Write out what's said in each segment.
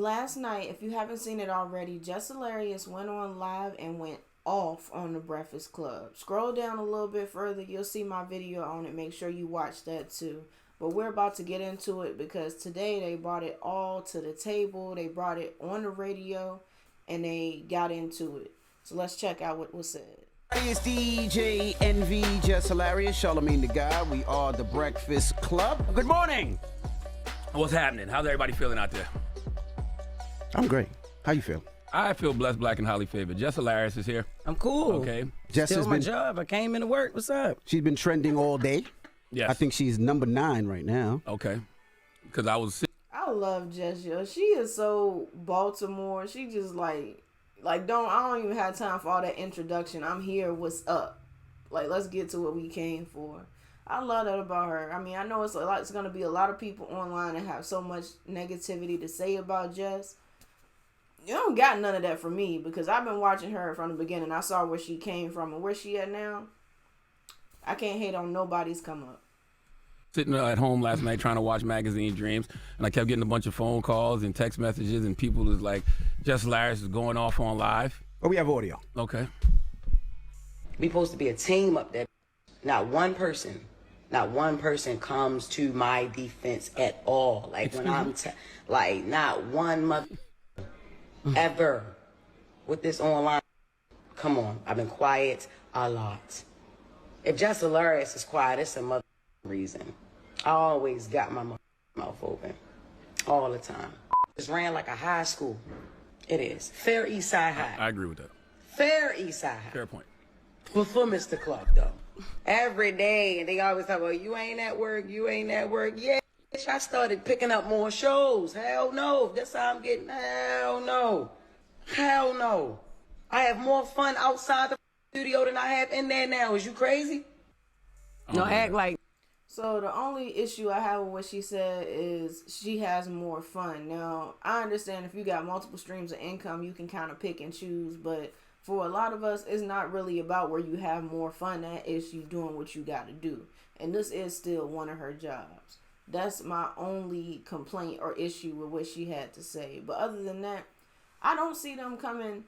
last night, if you haven't seen it already, Jess Hilarious went on live and went off on the Breakfast Club. Scroll down a little bit further, you'll see my video on it. Make sure you watch that too. But we're about to get into it because today they brought it all to the table. They brought it on the radio and they got into it. So let's check out what was said. It's DJ Envy, Jess Hilarious, Charlamagne the Guy. We are the Breakfast Club. Good morning. What's happening? How's everybody feeling out there? I'm great. How you feel? I feel blessed, black, and highly favored. Jess Hilarious is here. I'm cool. Okay. Jess Still has my been, job. I came into work. What's up? she's been trending all day. Yes. I think she's number 9 right now. Okay. Because I was sick. I love Jess, yo. She is so Baltimore. She just I don't even have time for all that introduction. I'm here. What's up? Like, let's get to what we came for. I love that about her. I mean, I know it's going to be a lot of people online that have so much negativity to say about Jess. You don't got none of that from me because I've been watching her from the beginning. I saw where she came from and where she at now. I can't hate on nobody's come up. Sitting at home last night trying to watch Magazine Dreams, and I kept getting a bunch of phone calls and text messages, and people was like, Jess Hilarious is going off on live. Oh, we have audio. Okay. We supposed to be a team up there. Not one person comes to my defense at all. Like when I'm, not one mother ever with this online. Come on, I've been quiet a lot. If Jess Hilarious is quiet, it's a mother reason. I always got my mouth open, all the time. Just ran like a high school. It is Fair East Side High. I agree with that. Fair East Side High. Fair point. Before Mr. Clark, though. Every day, and they always talk about, you ain't at work, you ain't at work. Yeah, bitch, I started picking up more shows. Hell no. That's how I'm getting. Hell no. Hell no. I have more fun outside the studio than I have in there now. Is you crazy? No, act like. So the only issue I have with what she said is she has more fun. Now, I understand if you got multiple streams of income, you can kind of pick and choose, but for a lot of us, it's not really about where you have more fun at. It's you doing what you got to do. And this is still one of her jobs. That's my only complaint or issue with what she had to say. But other than that, I don't see them coming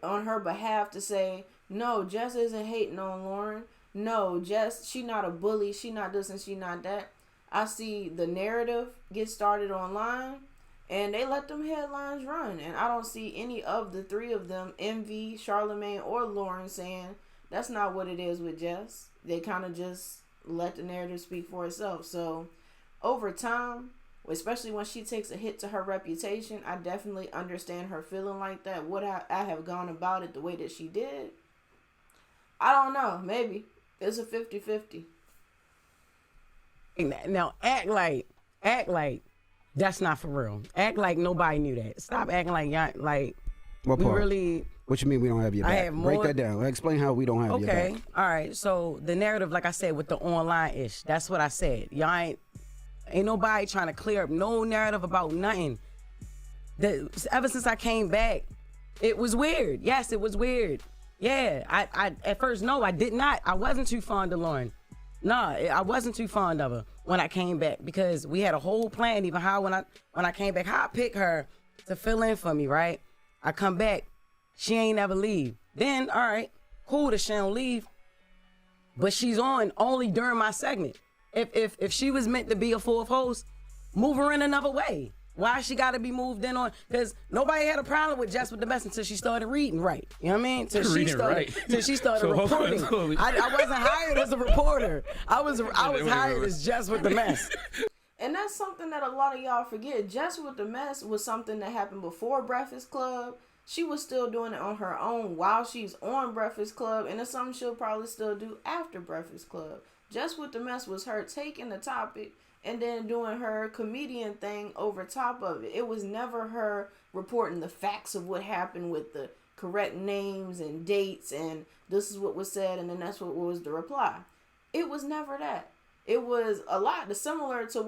on her behalf to say, no, Jess isn't hating on Lauren. No, Jess, she not a bully. She not this and she not that. I see the narrative get started online. And they let them headlines run. And I don't see any of the three of them, Envy, Charlamagne, or Lauren, saying that's not what it is with Jess. They kind of just let the narrative speak for itself. So over time, especially when she takes a hit to her reputation, I definitely understand her feeling like that. Would I have gone about it the way that she did? I don't know. Maybe. It's a 50-50. Now, act like that's not for real. Act like nobody knew that. Stop acting like y'all, like What we part? really. What you mean we don't have your I back? have Break more- that down. Explain how we don't have your back. Okay, all right. So the narrative, like I said, with the online ish, that's what I said. Y'all ain't nobody trying to clear up no narrative about nothing. Ever since I came back, it was weird. Yes, it was weird. Yeah, I at first, no, I did not. I wasn't too fond of Lauren. No, I wasn't too fond of her when I came back because we had a whole plan, even how when I came back, how I pick her to fill in for me, right? I come back, she ain't never leave. Then, all right, cool that she don't leave, but she's on only during my segment. If she was meant to be a fourth host, move her in another way. Why she got to be moved in on? Because nobody had a problem with Jess with the Mess until she started reading right. You know what I mean? Till she started So, reporting. I wasn't hired as a reporter. I was hired as Jess with the Mess. And that's something that a lot of y'all forget. Jess with the Mess was something that happened before Breakfast Club. She was still doing it on her own while she's on Breakfast Club. And it's something she'll probably still do after Breakfast Club. Jess with the Mess was her taking the topic and then doing her comedian thing over top of it. It was never her reporting the facts of what happened with the correct names and dates and this is what was said and then that's what was the reply. It was never that. It was a lot similar to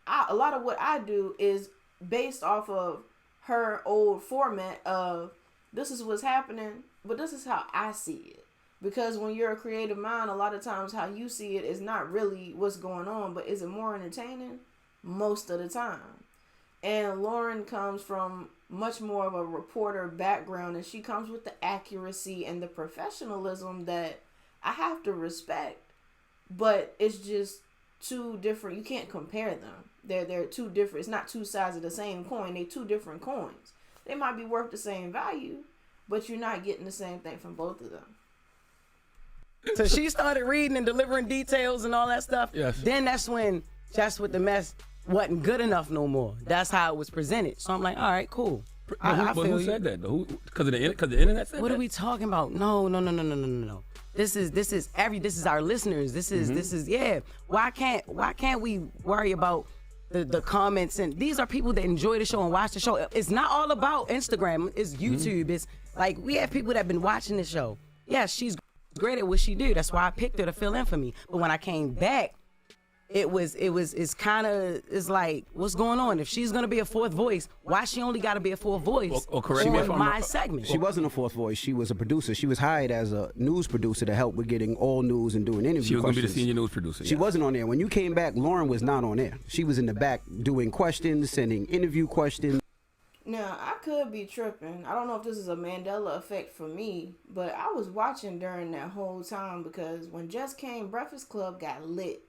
a lot of what I do is based off of her old format of this is what's happening, but this is how I see it. Because when you're a creative mind, a lot of times how you see it is not really what's going on, but is it more entertaining? Most of the time. And Lauren comes from much more of a reporter background, and she comes with the accuracy and the professionalism that I have to respect. But it's just two different. You can't compare them. They're two different. It's not two sides of the same coin. They're two different coins. They might be worth the same value, but you're not getting the same thing from both of them. So she started reading and delivering details and all that stuff. Yes. Then that's when Just with the Mess wasn't good enough no more. That's how it was presented. So I'm like, all right, cool. But who said that though? Because the internet said What that? are we talking about? No. This is our listeners. This is yeah. Why can't we worry about the comments? And these are people that enjoy the show and watch the show. It's not all about Instagram. It's YouTube. It's like we have people that have been watching the show. Yeah, she's great at what she do. That's why I picked her to fill in for me. But when I came back, it's like, what's going on? If she's gonna be a fourth voice, why she only gotta be a fourth voice Or correct me if on I'm my wrong. segment? She wasn't a fourth voice. She was a producer. She was hired as a news producer to help with getting all news and doing interview She was going to be the questions. senior news producer. She wasn't on there. When you came back, Lauren was not on there. She was in the back doing questions, sending interview questions. Now, I could be tripping. I don't know if this is a Mandela effect for me, but I was watching during that whole time because when Jess came, Breakfast Club got lit.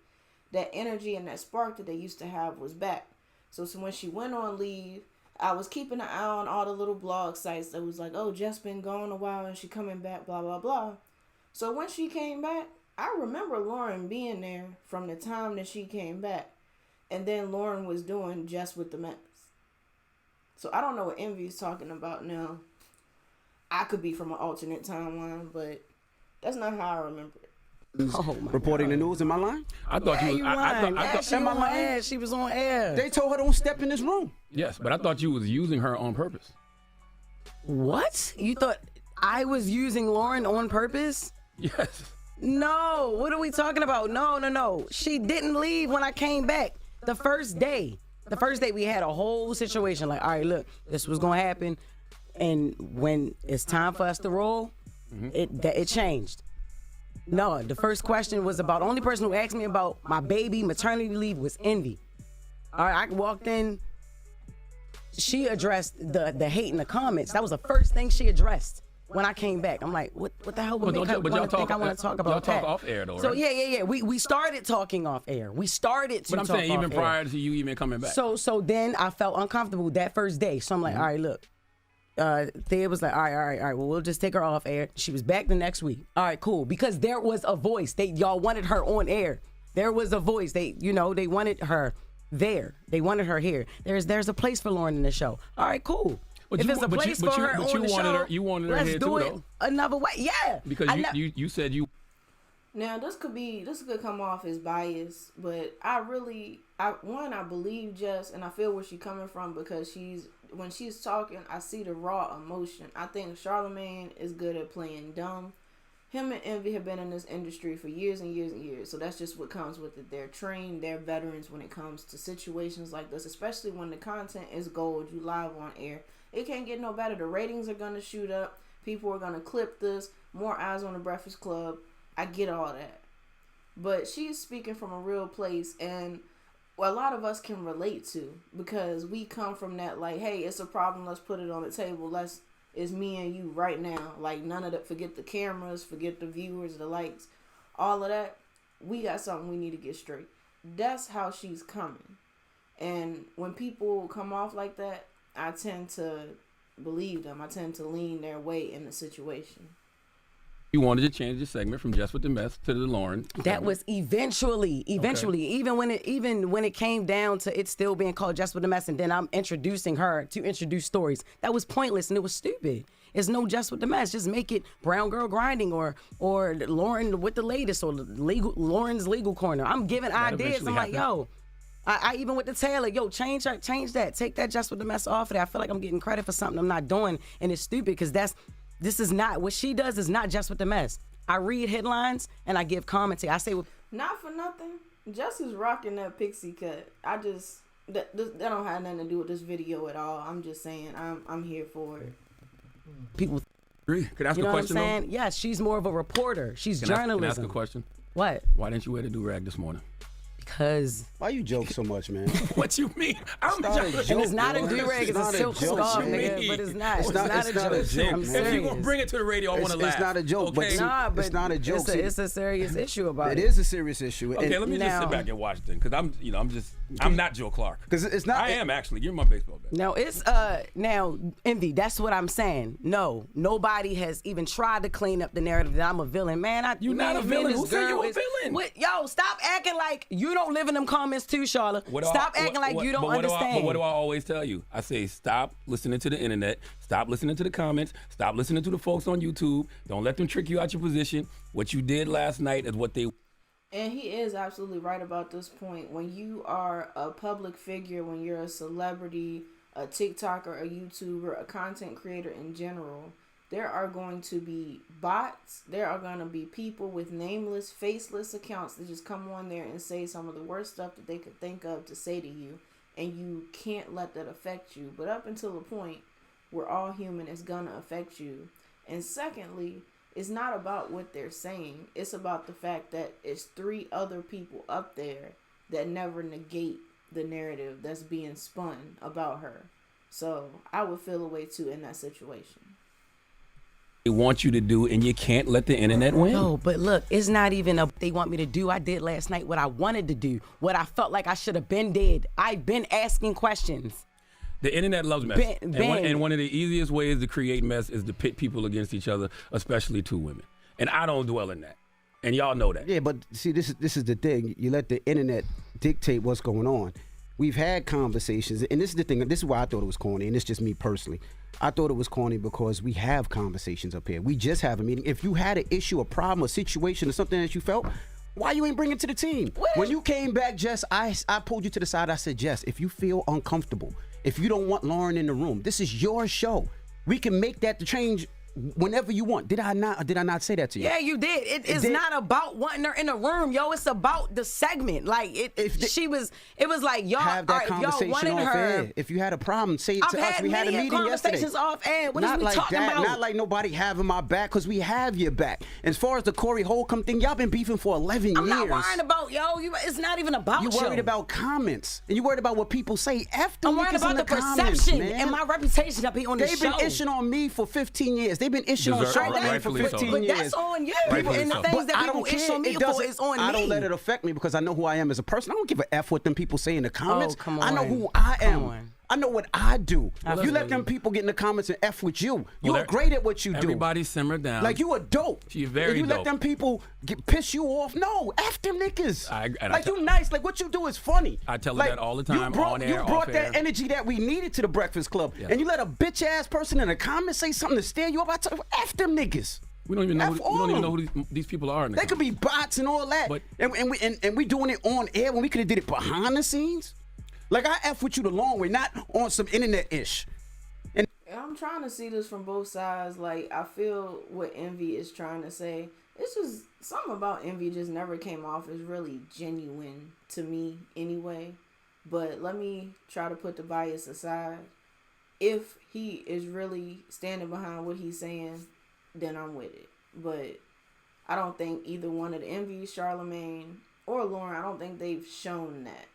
That energy and that spark that they used to have was back. So when she went on leave, I was keeping an eye on all the little blog sites that was like, oh, Jess been gone a while and she coming back, blah, blah, blah. So when she came back, I remember Lauren being there from the time that she came back. And then Lauren was doing Jess with the Mess. So I don't know what Envy's talking about now. I could be from an alternate timeline, but that's not how I remember it. Oh my Reporting God. the news in my line. I thought you was. I thought. She was on air. She was on air. They told her don't step in this room. Yes, but I thought you was using her on purpose. What? You thought I was using Lauren on purpose? Yes. No. What are we talking about? No. She didn't leave when I came back. The first day we had a whole situation. Like, all right, look, this was gonna happen, and when it's time for us to roll, it changed. No, the first question was about, the only person who asked me about my baby maternity leave was Envy. All right, I walked in. She addressed the hate in the comments. That was the first thing she addressed when I came back. I'm like, what the hell would But make her y'all think I want to talk about y'all that? talk off air though, right? So yeah. We started talking off air. We started to But I'm talk saying even off air. prior to you even coming back. So then I felt uncomfortable that first day. So I'm like, all right, look. Thea was like, all right. Well, we'll just take her off air. She was back the next week. All right, cool. Because there was a voice. Y'all wanted her on air. There was a voice. They wanted her there. They wanted her here. There's a place for Lauren in the show. All right, cool. But if you- there's a but you- place but for you- her but on you the wanted show, her- you wanted her let's here do too, it though. another way. Yeah. because you said you. Now this could come off as bias, but I believe Jess, and I feel where she's coming from because when she's talking, I see the raw emotion. I think Charlamagne is good at playing dumb. Him and Envy have been in this industry for years and years and years, so that's just what comes with it. They're trained, they're veterans when it comes to situations like this, especially when the content is gold. You live on air, it can't get no better. The ratings are gonna shoot up. People are gonna clip this. More eyes on the Breakfast Club. I get all that. But she's speaking from a real place, and a lot of us can relate to, because we come from that, like, hey, it's a problem, let's put it on the table, it's me and you right now. Like, none of that, forget the cameras, forget the viewers, the likes, all of that. We got something we need to get straight. That's how she's coming. And when people come off like that, I tend to believe them. I tend to lean their way in the situation. You wanted to change the segment from Jess with the Mess to the Lauren. That was eventually, even when it came down to it still being called Jess with the Mess, and then I'm introducing her to introduce stories. That was pointless and it was stupid. It's no Jess with the Mess. Just make it Brown Girl Grinding or Lauren with the latest or Lauren's Legal Corner. I'm giving ideas. I'm like, yo. I even with the Taylor, yo, change that. Take that Jess with the Mess off of there. I feel like I'm getting credit for something I'm not doing, and it's stupid because this is not what she does. Is not Just with the Mess. I read headlines and I give commentary. I say, not for nothing, Jess is rocking that pixie cut. That don't have nothing to do with this video at all. I'm just saying, I'm here for it. People, Could I ask you know a what I'm question? saying? Yeah, she's more of a reporter. She's Can I journalism. ask a question? What? Why didn't you wear the do-rag this morning? Because Why you joke so much, man? What you mean? I'm not a just joke. it's not a do-rag, it's a silk joke, scarf, man. nigga. But it's not. It's not a joke. I'm If serious. you're gonna bring it to the radio, I want to laugh. It's not a joke, but Okay? see, Nah, but it's not a joke. It's a serious issue about it. It is a serious issue. Okay, let me just now- sit back and watch then, because I'm not Joe Clark. Because it's not. I am actually. Give me my baseball bat. Now it's now Envy. That's what I'm saying. No, nobody has even tried to clean up the narrative that I'm a villain. Man, You not a villain. Who said you a villain? What, yo, stop acting like you don't live in them comments too, Charlotte. Stop acting like you don't understand. But what do I always tell you? I say stop listening to the internet. Stop listening to the comments. Stop listening to the folks on YouTube. Don't let them trick you out your position. What you did last night is what they. And he is absolutely right about this point. When you are a public figure, when you're a celebrity, a TikToker, a YouTuber, a content creator in general, there are going to be bots. There are going to be people with nameless, faceless accounts that just come on there and say some of the worst stuff that they could think of to say to you. And you can't let that affect you. But up until a point, we're all human. It's going to affect you. And secondly, it's not about what they're saying. It's about the fact that it's 3 other people up there that never negate the narrative that's being spun about her. So I would feel a way too in that situation. They want you to do, and you can't let the internet win. No, but look, it's not even they want me to do. I did last night what I wanted to do, what I felt like I should have been did. I've been asking questions. The internet loves mess. And one of the easiest ways to create mess is to pit people against each other, especially 2 women. And I don't dwell in that. And y'all know that. Yeah, but see, this is the thing. You let the internet dictate what's going on. We've had conversations, and this is the thing. This is why I thought it was corny, and it's just me personally. I thought it was corny because we have conversations up here. We just have a meeting. If you had an issue, a problem, a situation, or something that you felt, why you ain't bring it to the team? When you came back, Jess, I pulled you to the side. I said, Jess, if you feel uncomfortable, if you don't want Lauren in the room, this is your show. We can make that the change whenever you want. Did I not say that to you? Yeah, you did. It's not about wanting her in the room, yo. It's about the segment. Like it was like y'all have that conversation y'all wanted off her. air. If you had a problem, say it to us. We had a meeting yesterday. Conversations off air. What not is we like talking that. about? Not like nobody having my back, because we have your back. As far as the Corey Holcomb thing, y'all been beefing for 11 years. I'm not worried about it's not even about you. You worried about comments, and you worried about what people say. F them I'm worried niggas about in the comments, perception man. and my reputation to be on the show. They've been ishing on me for 15 years. They've been ishing on Charlamagne for Rightfully so. 15 But years. that's on you. Rightfully And the so. things But that I people don't ish care. on me It for doesn't- is on me. I don't let it affect me because I know who I am as a person. I don't give a F what them people say in the comments. Oh, come I know on. who I am. Come on. I know what I do. I You let feel them you. people get in the comments and F with you. Well, You're great at what you do. Everybody simmer down. Like you a dope. She very If you dope. let them people piss you off, no, F them niggas. I You nice. Like what you do is funny. I tell her Like, that all the time, on air, You brought off that air. energy that we needed to the Breakfast Club, Yeah. and you let a bitch ass person in the comments say something to stare you up. I tell you, F them niggas. We don't even know. F We don't even all know who these people are. In the They could be bots and all that, But- and we doing it on air when we could have did it behind the scenes. Like I F with you the long way, not on some internet ish. I'm trying to see this from both sides. Like, I feel what Envy is trying to say. It's just something about Envy just never came off as really genuine to me anyway. But let me try to put the bias aside. If he is really standing behind what he's saying, then I'm with it. But I don't think either one of the Envy, Charlamagne, or Lauren, I don't think they've shown that.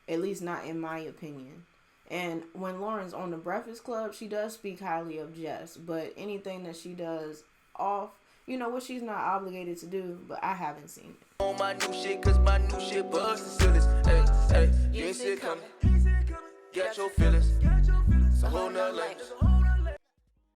At least not in my opinion. And when Lauren's on the Breakfast Club, she does speak highly of Jess. But anything that she does off, what she's not obligated to do, but I haven't seen it. On my new shit, cause my new shit bugs the silliest. Hey, yes it coming. Get your feelings. It's a whole nother language.